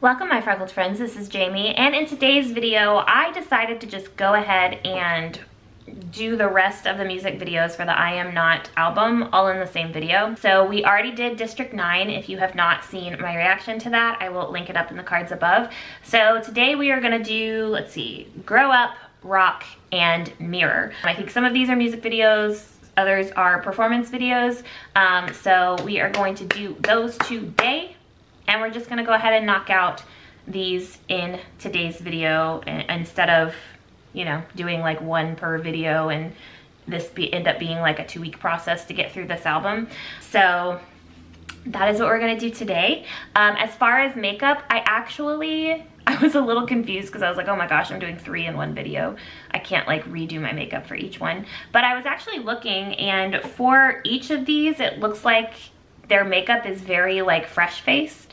Welcome my freckled friends, this is Jamie, and in today's video I decided to just go ahead and do the rest of the music videos for the I Am Not album all in the same video. So we already did District 9. If you have not seen my reaction to that, I will link it up in the cards above. So today we are gonna do, let's see, Grow Up, Rock, and Mirror. I think some of these are music videos, others are performance videos. So we are going to do those today. And we're just gonna go ahead and knock out these in today's video instead of, you know, doing like one per video and this end up being like a 2-week process to get through this album. So that is what we're gonna do today. As far as makeup, I was a little confused because I was like, oh my gosh, I'm doing 3 in one video. I can't like redo my makeup for each one. But I was actually looking, and for each of these, it looks like their makeup is very like fresh faced.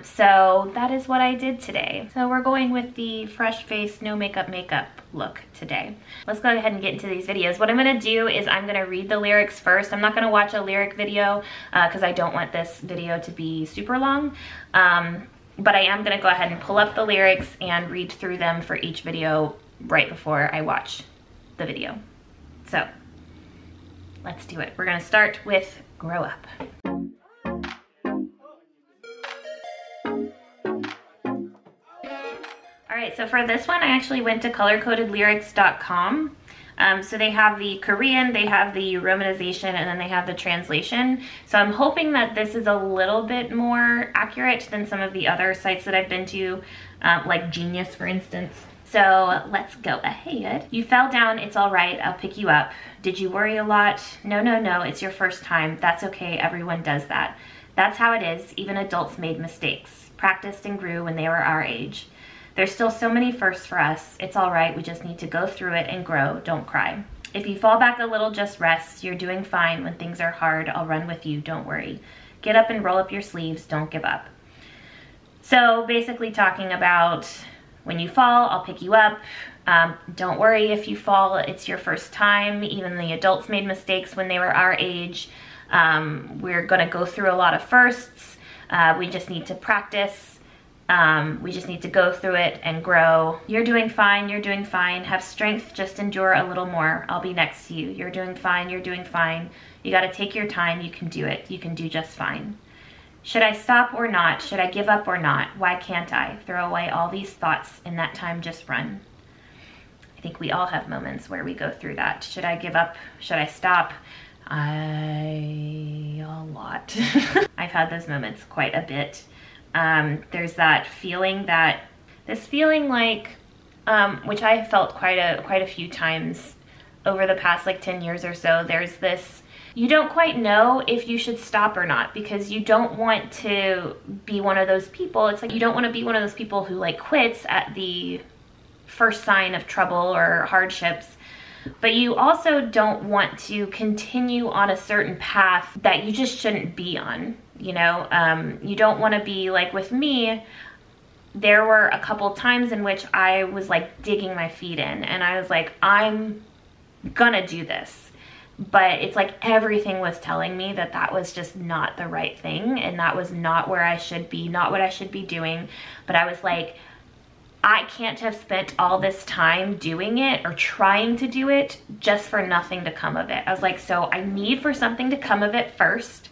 So that is what I did today. So we're going with the fresh face, no makeup look today. Let's go ahead and get into these videos. What I'm gonna do is I'm gonna read the lyrics first. I'm not gonna watch a lyric video because I don't want this video to be super long. But I am gonna go ahead and pull up the lyrics and read through them for each video right before I watch the video. So let's do it. We're gonna start with Grow Up. Alright, so for this one, I actually went to colorcodedlyrics.com. So they have the Korean, they have the romanization, and then they have the translation. So I'm hoping that this is a little bit more accurate than some of the other sites that I've been to, like Genius, for instance. So let's go ahead. You fell down, it's all right, I'll pick you up. Did you worry a lot? No, no, no, it's your first time. That's okay, everyone does that. That's how it is, even adults made mistakes. Practiced and grew when they were our age. There's still so many firsts for us. It's all right, we just need to go through it and grow, don't cry. If you fall back a little, just rest. You're doing fine. When things are hard, I'll run with you, don't worry. Get up and roll up your sleeves, don't give up. So basically talking about when you fall, I'll pick you up. Don't worry if you fall, it's your first time. Even the adults made mistakes when they were our age. We're gonna go through a lot of firsts. We just need to practice. We just need to go through it and grow. You're doing fine, you're doing fine. Have strength, just endure a little more. I'll be next to you. You're doing fine, you're doing fine. You gotta take your time, you can do it. You can do just fine. Should I stop or not? Should I give up or not? Why can't I? Throw away all these thoughts, in that time just run. I think we all have moments where we go through that. Should I give up? Should I stop? A lot. I've had those moments quite a bit. There's that feeling like, which I have felt quite a few times over the past like 10 years or so. There's this, you don't quite know if you should stop or not because you don't want to be one of those people. It's like you don't want to be one of those people who like quits at the first sign of trouble or hardships. But you also don't want to continue on a certain path that you just shouldn't be on. You know, you don't want to be like with me. There were a couple times in which I was like digging my feet in and I was like, I'm gonna do this. But it's like everything was telling me that that was just not the right thing and that was not where I should be, not what I should be doing. But I was like, I can't have spent all this time doing it or trying to do it just for nothing to come of it. I was like, so I need for something to come of it first.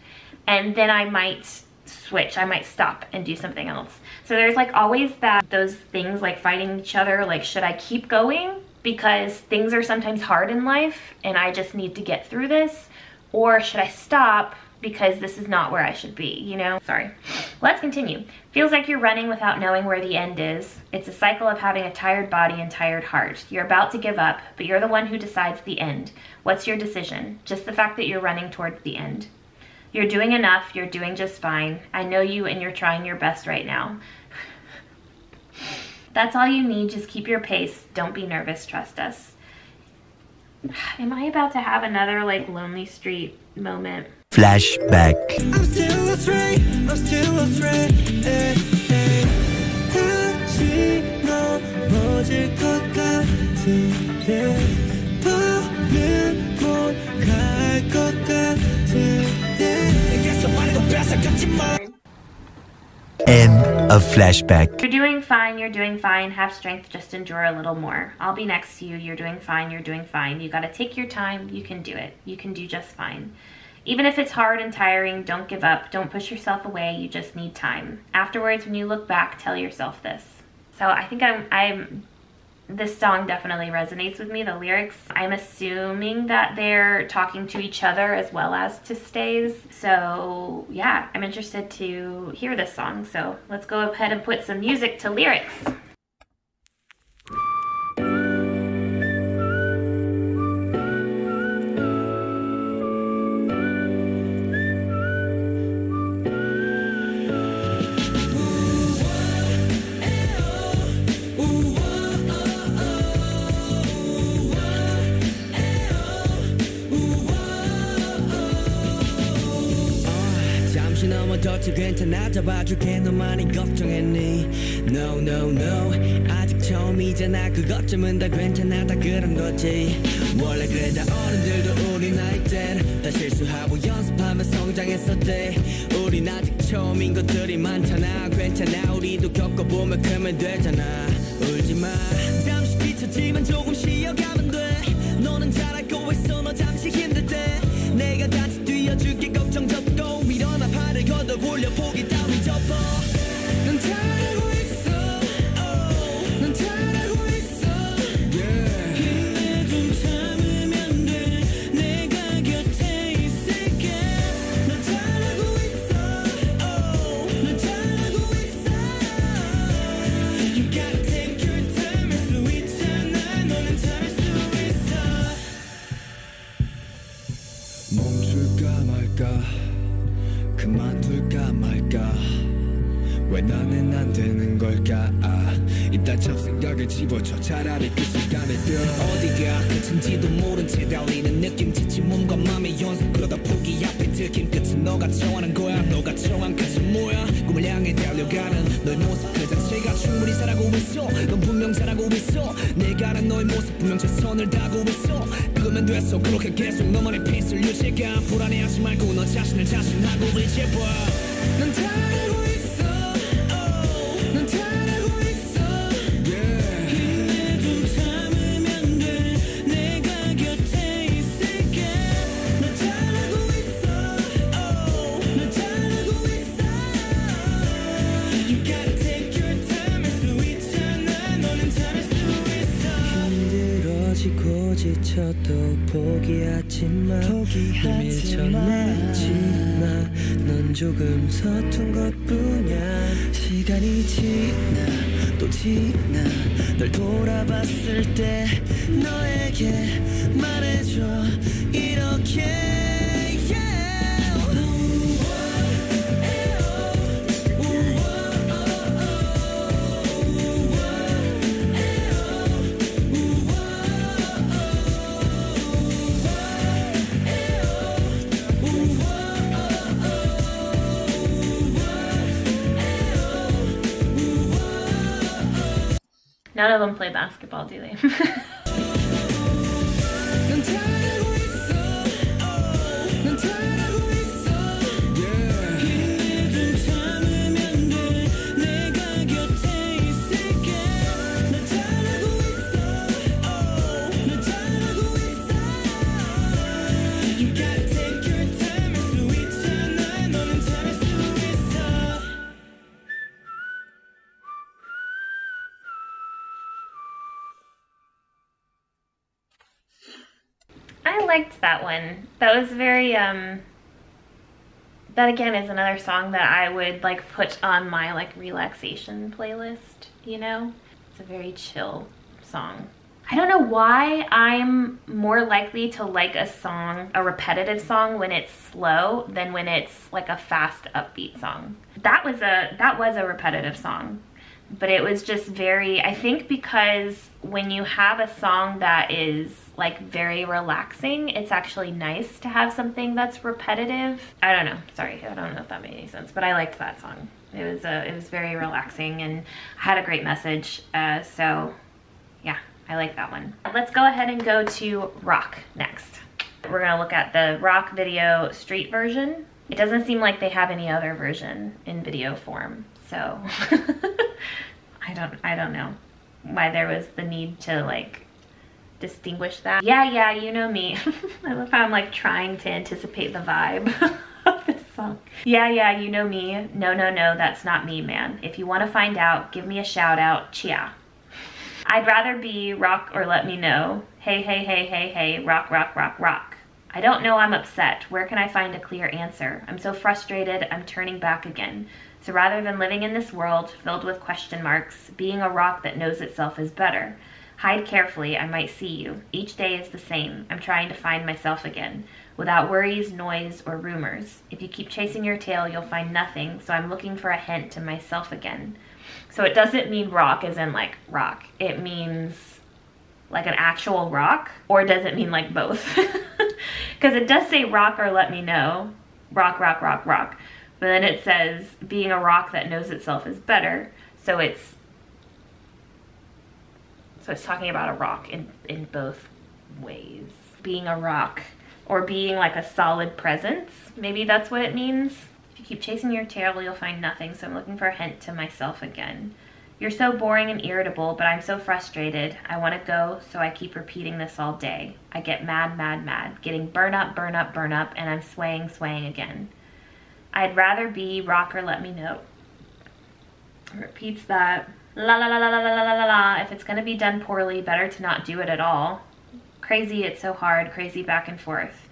And then I might switch, I might stop and do something else. So there's like always those things like fighting each other, like should I keep going because things are sometimes hard in life and I just need to get through this, or should I stop because this is not where I should be, you know? Sorry. Let's continue. Feels like you're running without knowing where the end is. It's a cycle of having a tired body and tired heart. You're about to give up, but you're the one who decides the end. What's your decision? Just the fact that you're running towards the end. You're doing enough, you're doing just fine. I know you and you're trying your best right now. That's all you need, just keep your pace. Don't be nervous, trust us. Am I about to have another like Lonely Street moment? Flashback. I'm still afraid, I'm still afraid. 다시 넘어질 것 같은데 더는 못 갈 것 같은데 내게서 많이도 뺏어갔지만 End of flashback. You're doing fine, you're doing fine. Have strength, just endure a little more. I'll be next to you. You're doing fine, you're doing fine. You gotta take your time. You can do it. You can do just fine. Even if it's hard and tiring, don't give up. Don't push yourself away. You just need time. Afterwards, when you look back, tell yourself this. So I think this song definitely resonates with me, the lyrics. I'm assuming that they're talking to each other as well as to stays. So yeah, I'm interested to hear this song. So let's go ahead and put some music to lyrics. 더 괜찮아 잡아줄게 너 많이 걱정했니 No no no 아직 처음이잖아 그것쯤은 다 괜찮아 다 그런 거지 원래 그래 다 어른들도 우리 나이 땐 다 실수하고 연습하며 성장했었대 우린 아직 처음인 것들이 많잖아 괜찮아 우리도 겪어보면 크면 되잖아 울지마 잠시 뒤처지만 조금 쉬어가면 돼 너는 잘하고 있어 너 잠시 힘들 때 내가 같이 뛰어줄게 걱정 접고 일어나 팔을 걷어 올려 포기 따윈 접어 넌 잘하고 있어 넌 잘하고 있어 힘내 좀 참으면 돼 내가 곁에 있을게 넌 잘하고 있어 넌 잘하고 있어 You gotta take your time 할 수 있잖아 너는 잘할 수 있어 멈출까 말까 그만둘까 말까 왜 나는 안 되는 걸까 이따 잡생각을 집어쳐 차라리 그 시간에 뛰어 어디가 끝인지도 모른 채 달리는 느낌 지친 몸과 맘의 연속 그러다 포기 앞에 들킨 끝은 너가 정하는 거야 너가 정한 끝은 뭐야 꿈을 향해 달려가는 너의 모습 그 자체가 충분히 잘하고 있어 넌 분명 잘하고 있어 내가 아는 너의 모습 분명 최선을 다하고 있어 그거면 됐어 그렇게 계속 너만의 페이스를 유지가 불안해하지 말고 너 자신을 자신하고 의지해봐 넌 잘하고 있어 넌 잘하고 있어 힘내 좀 참으면 돼 내가 곁에 있을게 넌 잘하고 있어 넌 잘하고 있어 You gotta take your time 할 수 있잖아 너는 잘할 수 있어 힘들어지고 지쳐도 포기하지마 밀쳐내지마 넌 조금 서툰 것뿐이야 시간이 지나 또 지나 널 돌아봤을 때 너에게 말해줘 이렇게 None of them play basketball, do they? I liked that one. That was very, that again is another song that I would like put on my like relaxation playlist, you know? It's a very chill song. I don't know why I'm more likely to like a song, a repetitive song, when it's slow than when it's like a fast upbeat song. That was a repetitive song, but it was just very, I think because when you have a song that is like very relaxing, it's actually nice to have something that's repetitive. I don't know, sorry, I don't know if that made any sense, but I liked that song. It was very relaxing and had a great message, so yeah, I like that one. Let's go ahead and go to Rock next. We're gonna look at the Rock video street version. It doesn't seem like they have any other version in video form, So I don't know why there was the need to like distinguish that. Yeah, you know me. I love how I'm like trying to anticipate the vibe of this song. Yeah, you know me. No, that's not me, man. If you want to find out, give me a shout out. Chia. I'd rather be rock or let me know. Hey, rock. I don't know, I'm upset. Where can I find a clear answer? I'm so frustrated, I'm turning back again. So rather than living in this world filled with question marks, being a rock that knows itself is better. Hide carefully, I might see you. Each day is the same. I'm trying to find myself again, without worries, noise, or rumors. If you keep chasing your tail, you'll find nothing, so I'm looking for a hint to myself again. So it doesn't mean rock as in like rock. It means like an actual rock, or does it mean like both? Because it does say rock or let me know. Rock. But then it says being a rock that knows itself is better. So it's talking about a rock in both ways. Being a rock or being like a solid presence. Maybe that's what it means. If you keep chasing your tail, you'll find nothing. So I'm looking for a hint to myself again. You're so boring and irritable, but I'm so frustrated. I want to go, so I keep repeating this all day. I get mad, getting burn up, and I'm swaying again. I'd rather be rock or let me know. Repeats that. La. If it's gonna be done poorly, better to not do it at all. Crazy, it's so hard, crazy back and forth.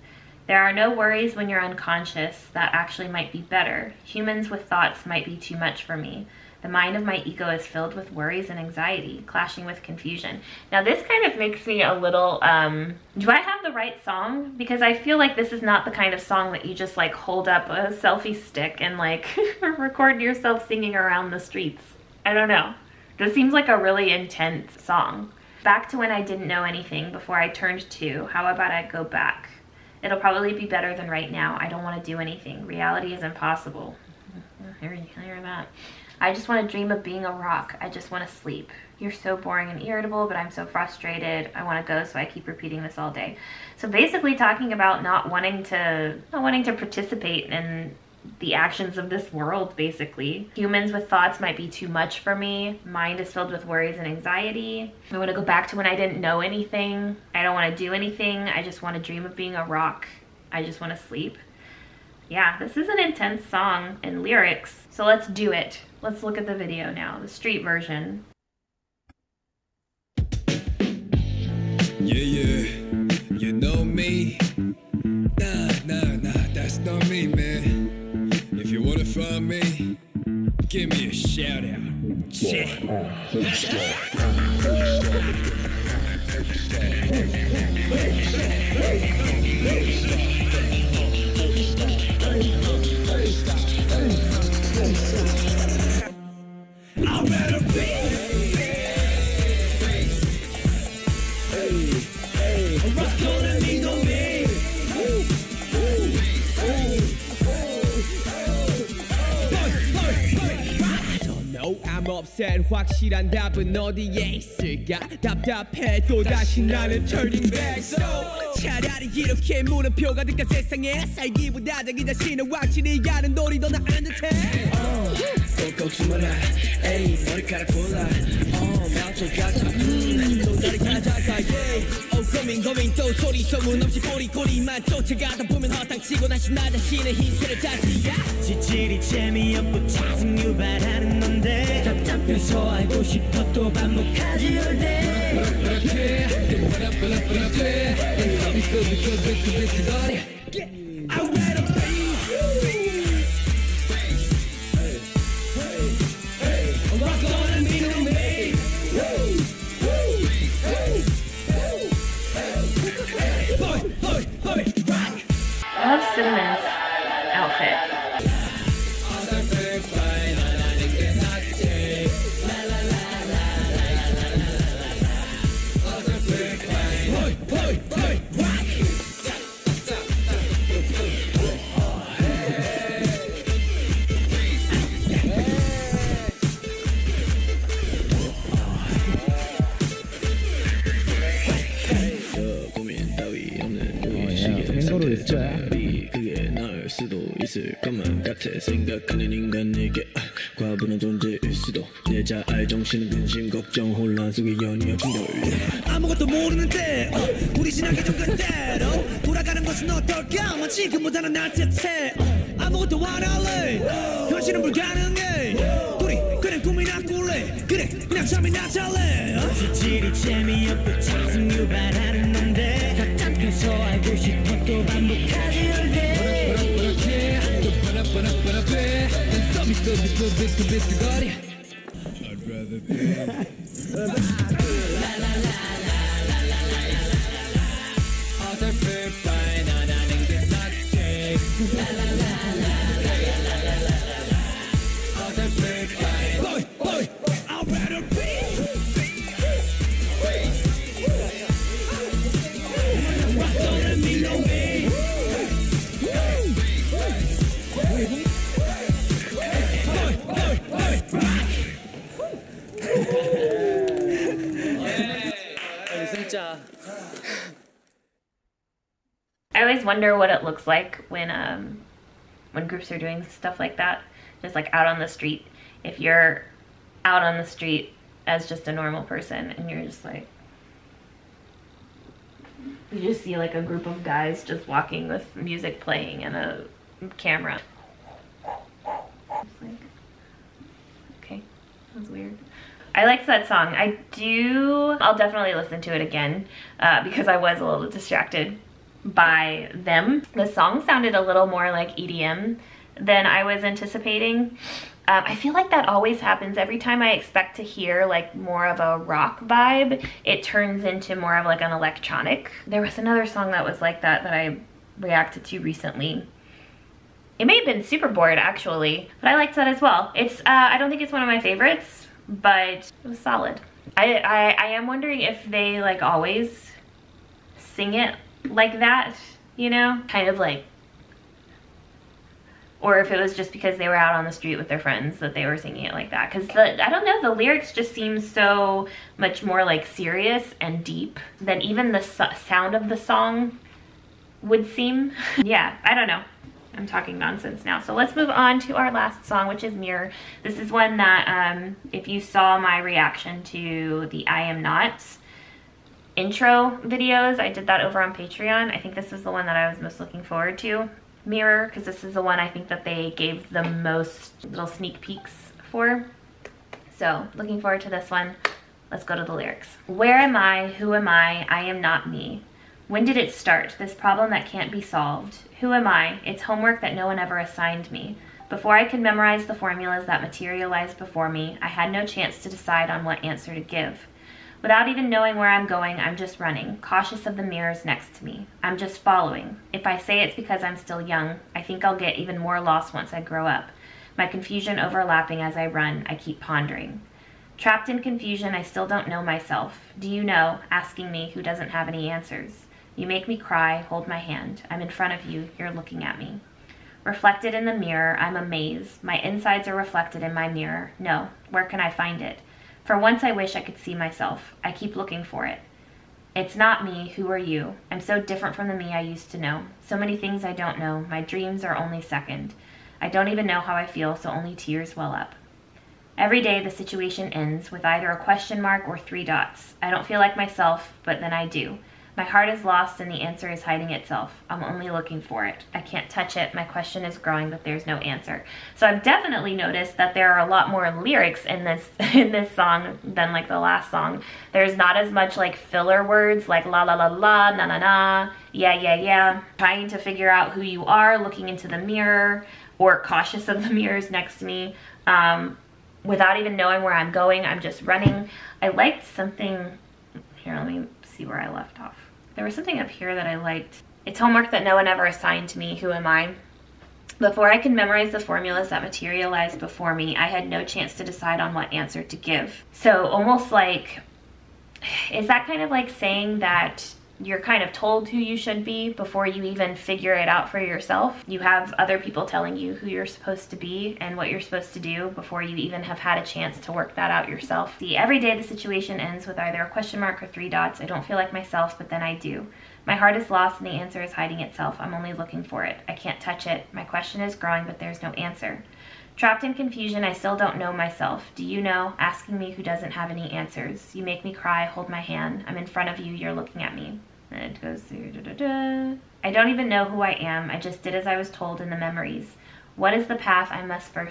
There are no worries when you're unconscious. That actually might be better. Humans with thoughts might be too much for me. The mind of my ego is filled with worries and anxiety, clashing with confusion. Now this kind of makes me a little, do I have the right song? Because I feel like this is not the kind of song that you just like hold up a selfie stick and like record yourself singing around the streets. I don't know. This seems like a really intense song. Back to when I didn't know anything before I turned 2. How about I go back? It'll probably be better than right now. I don't want to do anything. Reality is impossible. Hear that? I just want to dream of being a rock. I just want to sleep. You're so boring and irritable, but I'm so frustrated. I want to go, so I keep repeating this all day. So basically talking about not wanting to participate in the actions of this world, basically. Humans with thoughts might be too much for me. Mind is filled with worries and anxiety. I want to go back to when I didn't know anything. I don't want to do anything. I just want to dream of being a rock. I just want to sleep. Yeah, this is an intense song and lyrics. So let's do it. Let's look at the video now, the street version. Yeah, you know me. Nah, that's not me, man. If you wanna find me, give me a shout out. I better be a rock gonna need on me. I don't know. I'm upset. 확실한 답은 어디에 있을까? 답답해 또 다시 나는 turning back. So 차라리 이렇게 물음표 가득한 세상에 살기보다 자기 자신을 확실히 아는 놀이 더 나은 듯해. 꼭 숨어라. 에이 머리카락 골라. 마음속 같아. 또 다리 가져가. 고민 또 소리 소문 없이 꼬리만 쫓아가다 보면 허탕치고 다시 나 자신의 힌트를 찾지. 지질이 재미없고 짜증 유발하는 넌데 답답해서 알고 싶어 또 반복하지 all day. I wanna be a rock gonna mean on me. I love Cinnamon's outfit. 그게 나을 수도 있을 것만 같아 생각하는 인간에게 과분한 존재일 수도 내 잘 정신은 근심 걱정 혼란 속에 연이어 빙돌려 아무것도 모르는데 우리 지나기 전 그대로 돌아가는 것은 어떨까 마치 지금보다는 날 듯해 아무것도 안 할래 현실은 불가능해 둘이 그냥 꿈이나 꿀래 그래 그냥 잠이나 잘래 실질이 재미없고 자승 유발하는 놈들 답답해서 알고 싶어 또 반복하지 얼대 I'd rather be 어설플 바에 난 아는 게 낫지 어설플 바에 Boy, I'd rather be I always wonder what it looks like when groups are doing stuff like that, just like out on the street. If you're out on the street as just a normal person and you're just like, you just see like a group of guys just walking with music playing and a camera. It's like, okay, that's weird. I liked that song. I'll definitely listen to it again because I was a little distracted by them. The song sounded a little more like EDM than I was anticipating. I feel like that always happens every time I expect to hear like more of a rock vibe, it turns into more of like an electronic. There was another song that was like that I reacted to recently. It may have been Super Bored actually, but I liked that as well. It's I don't think it's one of my favorites, but it was solid. I am wondering if they like always sing it like that, you know, kind of like, or if it was just because they were out on the street with their friends that they were singing it like that. Because I don't know, the lyrics just seem so much more like serious and deep than even the sound of the song would seem. Yeah, I don't know. I'm talking nonsense now. So let's move on to our last song, which is Mirror. This is one that if you saw my reaction to the I Am Not intro videos, I did that over on Patreon. I think this is the one that I was most looking forward to, Mirror, because this is the one I think that they gave the most little sneak peeks for. So looking forward to this one. Let's go to the lyrics. Where am I? Who am I? I am not me. When did it start, this problem that can't be solved? Who am I? It's homework that no one ever assigned me. Before I could memorize the formulas that materialized before me, I had no chance to decide on what answer to give. Without even knowing where I'm going, I'm just running, cautious of the mirrors next to me. I'm just following. If I say it's because I'm still young, I think I'll get even more lost once I grow up. My confusion overlapping as I run, I keep pondering. Trapped in confusion, I still don't know myself. Do you know? Asking me who doesn't have any answers. You make me cry, hold my hand. I'm in front of you, you're looking at me. Reflected in the mirror, I'm amazed. My insides are reflected in my mirror. No, where can I find it? For once I wish I could see myself. I keep looking for it. It's not me, who are you? I'm so different from the me I used to know. So many things I don't know, my dreams are only second. I don't even know how I feel, so only tears well up. Every day the situation ends with either a question mark or 3 dots. I don't feel like myself, but then I do. My heart is lost and the answer is hiding itself. I'm only looking for it. I can't touch it. My question is growing, but there's no answer. So I've definitely noticed that there are a lot more lyrics in this song than like the last song. There's not as much like filler words like la la la la, na na na, yeah yeah yeah. Trying to figure out who you are, looking into the mirror, or cautious of the mirrors next to me. Without even knowing where I'm going, I'm just running. I liked something, here let me see where I left off. There was something up here that I liked. It's homework that no one ever assigned to me. Who am I? Before I could memorize the formulas that materialized before me, I had no chance to decide on what answer to give. So almost like, is that kind of like saying that you're kind of told who you should be before you even figure it out for yourself? You have other people telling you who you're supposed to be and what you're supposed to do before you even have had a chance to work that out yourself. See, every day the situation ends with either a question mark or 3 dots. I don't feel like myself, but then I do. My heart is lost and the answer is hiding itself. I'm only looking for it. I can't touch it. My question is growing, but there's no answer. Trapped in confusion, I still don't know myself. Do you know? Asking me who doesn't have any answers. You make me cry, hold my hand. I'm in front of you, you're looking at me. And it goes through I don't even know who I am. I just did as I was told in the memories. What is the path I must go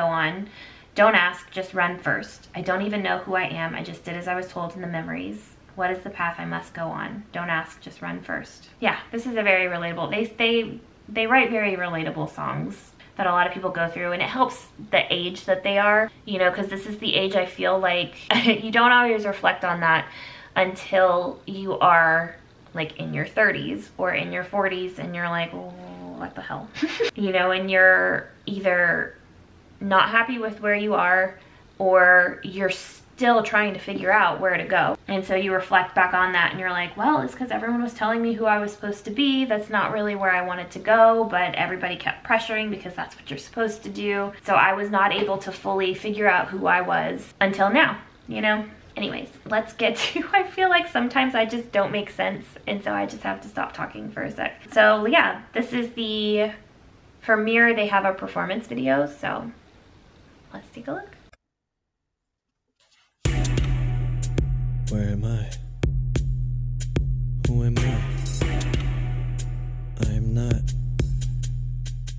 on? Don't ask, just run first. I don't even know who I am. I just did as I was told in the memories. What is the path I must go on? Don't ask, just run first. Yeah, this is a very relatable, they write very relatable songs that a lot of people go through, and it helps the age that they are, you know, because this is the age I feel like you don't always reflect on that until you are like in your 30s or in your 40s and you're like, oh, what the hell? You know, and you're either not happy with where you are or you're still trying to figure out where to go. And so you reflect back on that and you're like, well, it's because everyone was telling me who I was supposed to be. That's not really where I wanted to go, but everybody kept pressuring because that's what you're supposed to do. So I was not able to fully figure out who I was until now, you know? Anyways, let's get to, I feel like sometimes I just don't make sense, and so I just have to stop talking for a sec. So yeah, this is for Mirror, they have a performance video, so let's take a look. Where am I? Who am I? I am not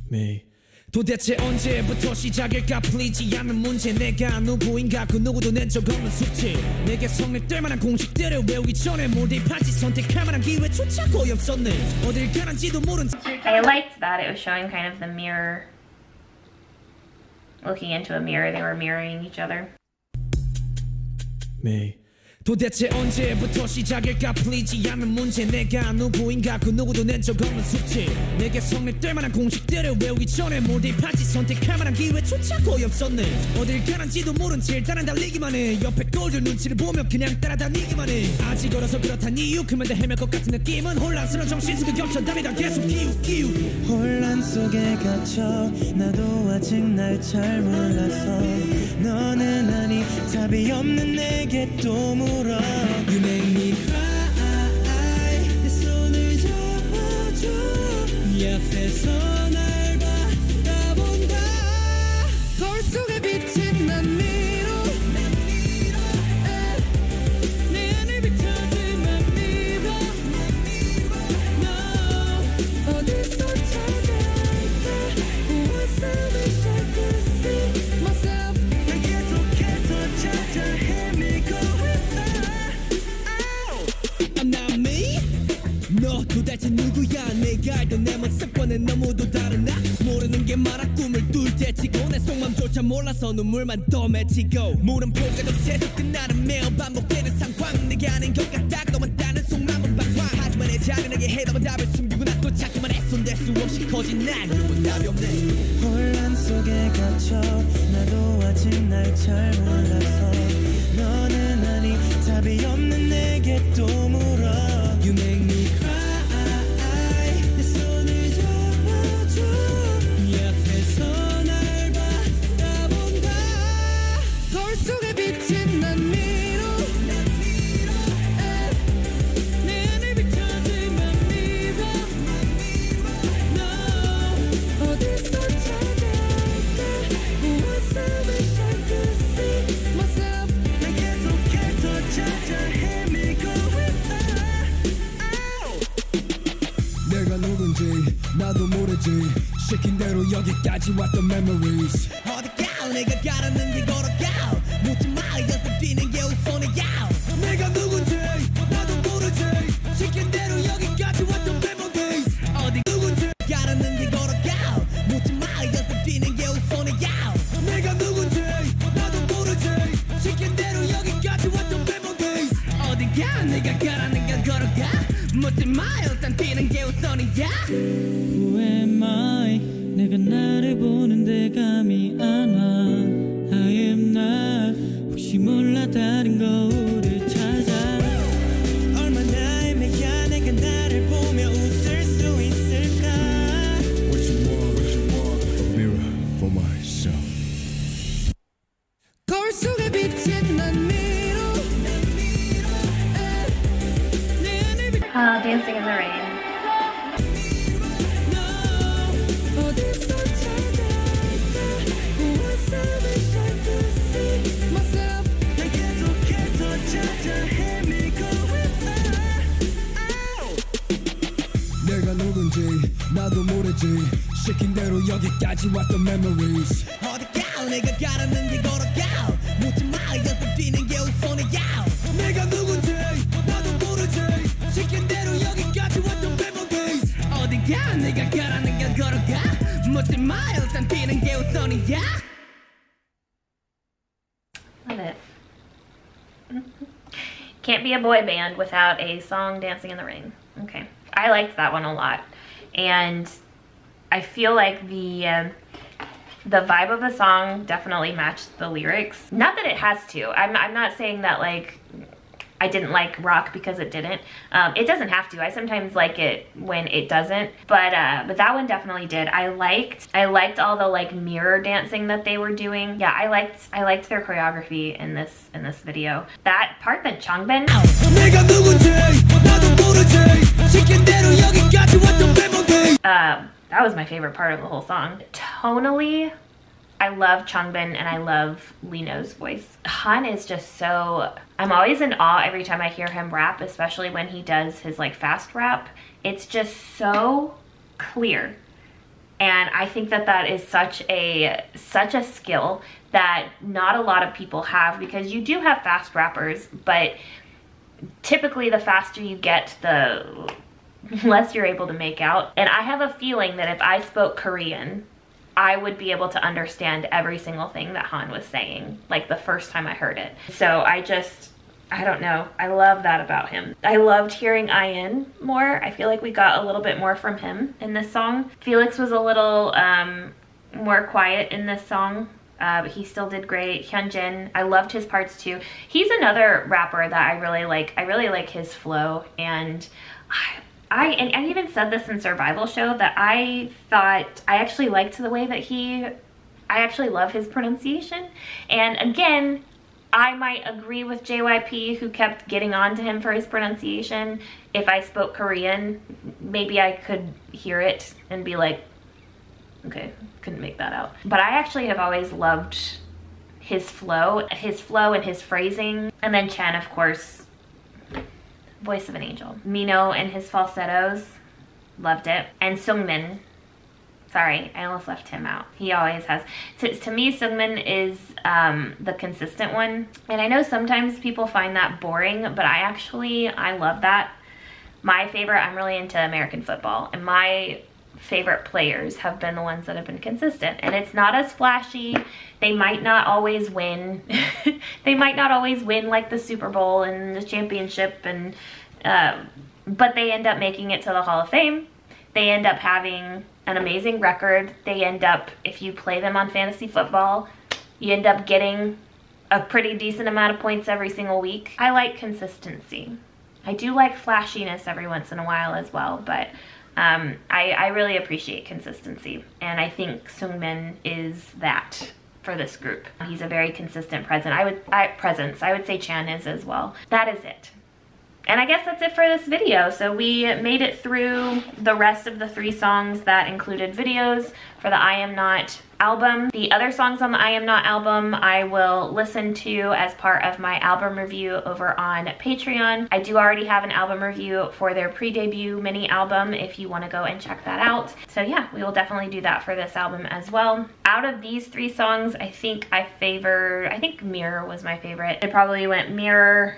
me. 도대체 언제부터 시작일까 풀리지 않는 문제 내가 누구인가 그 누구도 낸 적 없는 숙제 내게 성립될 만한 공식들을 외우기 전에 몰입하지 선택할 만한 기회조차 거의 없었네 어딜 가는지도 모른 I liked that it was showing kind of the mirror, looking into a mirror, they were mirroring each other. Me. 도대체 언제부터 시작일까 풀리지 않는 문제 내가 누구인가 그 누구도 낸 적 없는 숙제 내게 성립될 만한 공식들을 외우기 전에 몰입하지 선택할 만한 기회조차 거의 없었네 어딜 가는지도 모른 채 일단은 달리기만 해 옆에 꼴들 눈치를 보며 그냥 따라다니기만 해 아직 어려서 그렇단 이유 그만 다 헤맬 것 같은 느낌은 혼란스러운 정신 속에 겹쳐 답이 다 계속 기웃기웃 혼란 속에 갇혀 나도 아직 날 잘 몰라서 너는 아니 답이 없는 내게 또 물어 You make me cry 내 손을 잡아줘 네 앞에서 날 바라본다 거울 속에 비친 난 미로 내 안에 비춰지만 미워 너 어디서 찾아올까 What's up if I could see myself 난 계속해서 찾아 헤매고 너 도대체 누구야 내가 알던 내 모습과는 너무도 다른 나 모르는 게 많아 꿈을 뚫 때치고 내 속맘조차 몰라서 눈물만 더 맺히고 물음표가 더 계속 끝나는 매일 반복되는 상황 내가 아닌 것 같다고 너만 따는 속마음은 방황 하지만 내 자신에게 해답은 답을 숨기고 난 또 자꾸만 애쓴댈 수 없이 커진 난 이런 답이 없네 혼란 속에 갇혀 나도 아직 날 잘 몰라서 너는 아니 답이 없는 내게 또 물어 You make me cry 내 손을 잡아줘 네 앞에서 날 바라본다 거울 속에 비친 난 미로 내 안에 비춰지만 미워 너 어디서 찾아올까 What's up if I could see myself 난 계속해서 찾아 헤매고 있어 내가 누군지 나도 모르지 시킨 대로 여기까지 왔던 memories 어디가 내가 가라는 길 걸어가 묻지 마 옆에 뛰는 게 우선이야 내가 누군지 나도 모르지 시킨 대로 여기까지 왔던 memories 어디 누군지 가라는 길 걸어가 묻지 마 옆에 뛰는 게 우선이야 내가 누군지 나도 모르지 시킨 대로 여기까지 왔던 memories 어디가 내가 가라는 길 걸어가 묻지 마 일단 뛰는 게 우선이야 Who am I 내가 나를 보는데 감이 안 와 I am not 혹시 몰라 다른 거울을 찾아 얼마나 애매야 내가 나를 보며 웃을 수 있을까 What you want Mirror for myself 거울 속에 비친 난 미로 Dancing in the Rain. 모르지 시킨 대로 여기까지 왔던 memories 어디가 내가 가라는 게 걸어가 묻지 마 여태 뛰는 게 우선이야 내가 누군지 나도 모르지 시킨 대로 여기까지 왔던 memories 어디가 내가 가라는 게 걸어가 묻지 마 일단 뛰는 게 우선이야. Love it. Can't be a boy band without a song Dancing in the Rain. Okay. I liked that one a lot. And I feel like the vibe of the song definitely matched the lyrics. Not that it has to. I'm not saying that like I didn't like rock because it didn't. It doesn't have to. I sometimes like it when it doesn't, but that one definitely did. I liked all the like mirror dancing that they were doing. Yeah, I liked their choreography in this video. That part that Changbin. That was my favorite part of the whole song. Tonally, I love Changbin and I love Lino's voice. Han is just so, I'm always in awe every time I hear him rap, especially when he does his like fast rap. It's just so clear. And I think that that is such a skill that not a lot of people have, because you do have fast rappers, but typically the faster you get, the less you're able to make out. And I have a feeling that if I spoke Korean, I would be able to understand every single thing that Han was saying, like the first time I heard it. So I don't know. I love that about him. I loved hearing IN more. I feel like we got a little bit more from him in this song. Felix was a little more quiet in this song, but he still did great. Hyunjin, I loved his parts too. He's another rapper that I really like. I really like his flow, and I even said this in Survival Show that I thought I actually liked the way that I actually love his pronunciation. And again, I might agree with JYP, who kept getting on to him for his pronunciation. If I spoke Korean, maybe I could hear it and be like, okay, couldn't make that out. But I actually have always loved his flow and his phrasing. And then Chen, of course, voice of an angel. Mino and his falsettos, loved it. And Seungmin, sorry, I almost left him out. He always has. To me, Seungmin is the consistent one. And I know sometimes people find that boring, but I love that. My favorite, I'm really into American football, and my favorite players have been the ones that have been consistent. And it's not as flashy. They might not always win. They might not always win like the Super Bowl and the championship, and but they end up making it to the Hall of Fame. They end up having an amazing record. They end up, if you play them on fantasy football, you end up getting a pretty decent amount of points every single week. I like consistency. I do like flashiness every once in a while as well, but I really appreciate consistency, and I think Seungmin is that for this group. He's a very consistent presence. I would say Chan is as well. That is it. And I guess that's it for this video. So we made it through the rest of the 3 songs that included videos for the I Am Not album. The other songs on the I Am Not album I will listen to as part of my album review over on Patreon. I do already have an album review for their pre-debut mini album if you want to go and check that out. So yeah, we will definitely do that for this album as well. Out of these 3 songs, I think Mirror was my favorite. It probably went Mirror,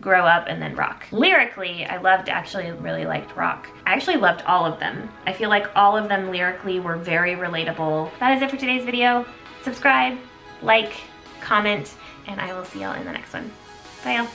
Grow Up, and then Rock. Lyrically, I really liked Rock. I actually loved all of them. I feel like all of them lyrically were very relatable. That is it for today's video. Subscribe, like, comment, and I will see y'all in the next one. Bye y'all.